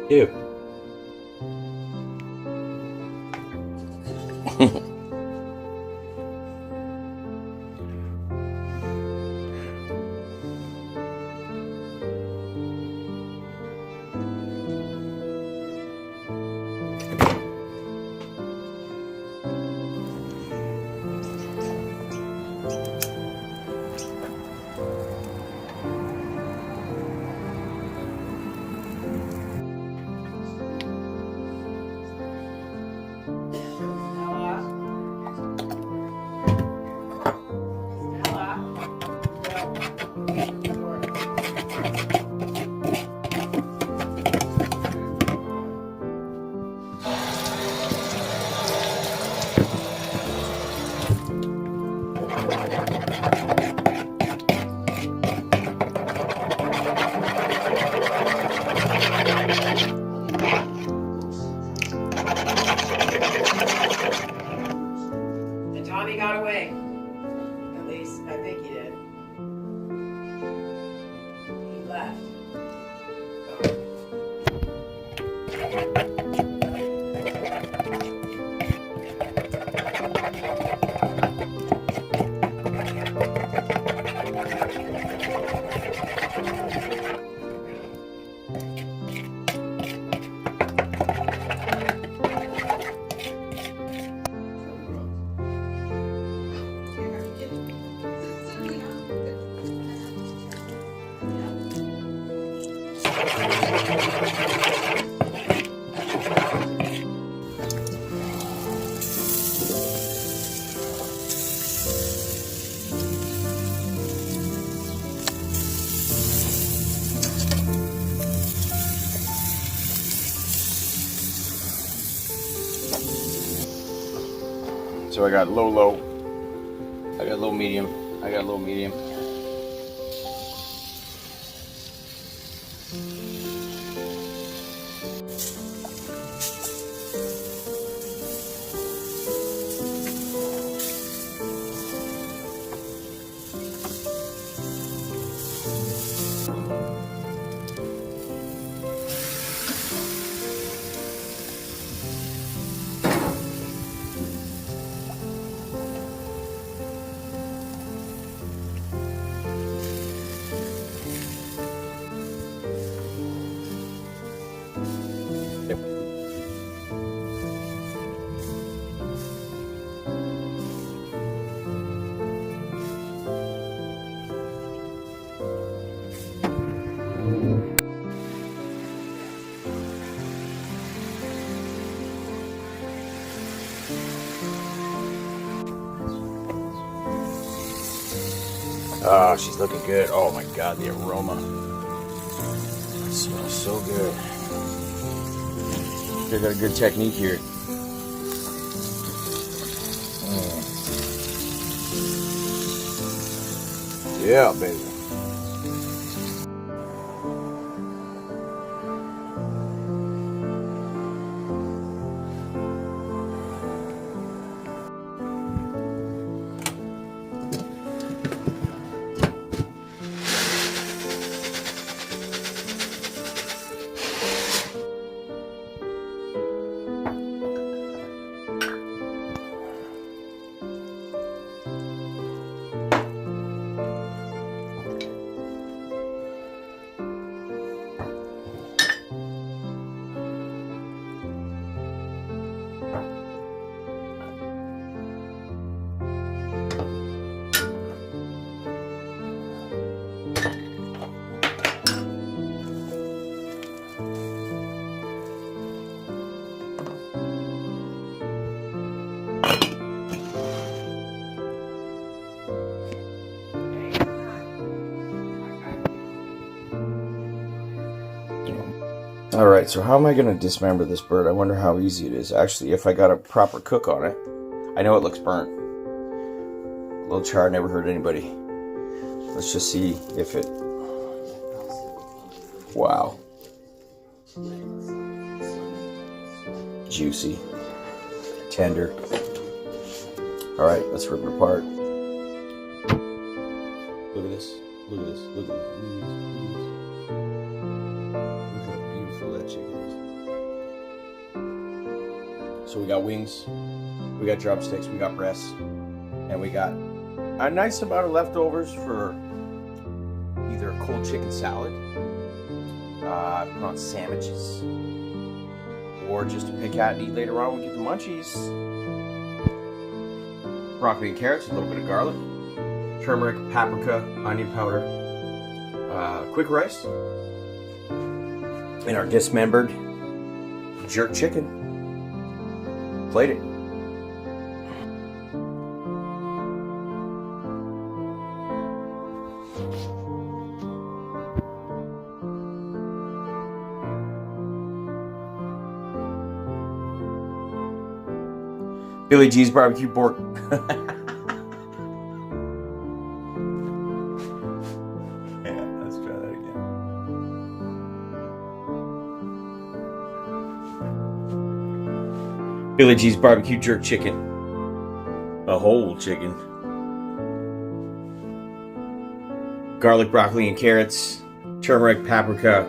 Ew. Tommy got away. At least, I think he did. He left. So I got low, I got low, medium, I got low, medium. Oh, she's looking good. Oh my God, the aroma. It smells so good. They got a good technique here. Yeah, baby. Alright, so how am I going to dismember this bird? I wonder how easy it is. Actually, if I got a proper cook on it. I know it looks burnt. A little char never hurt anybody. Let's just see if it... Wow. Juicy. Tender. Alright, let's rip it apart. Look at this. Look at this. Look at this. Look at this. Look how beautiful that chicken is. So we got wings, we got drumsticks, we got breasts, and we got a nice amount of leftovers for either a cold chicken salad, put on sandwiches, or just to pick at and eat later on when we get the munchies. Broccoli and carrots, a little bit of garlic, turmeric, paprika, onion powder, quick rice, and our dismembered jerk chicken. Plated. Billy G's barbecue pork. Yeah, let's try that again. Billy G's barbecue jerk chicken. A whole chicken. Garlic, broccoli, and carrots. Turmeric, paprika,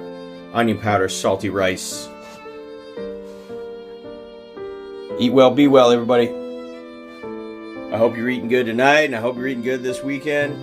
onion powder, salty rice. Eat well, be well, everybody. I hope you're eating good tonight, and I hope you're eating good this weekend.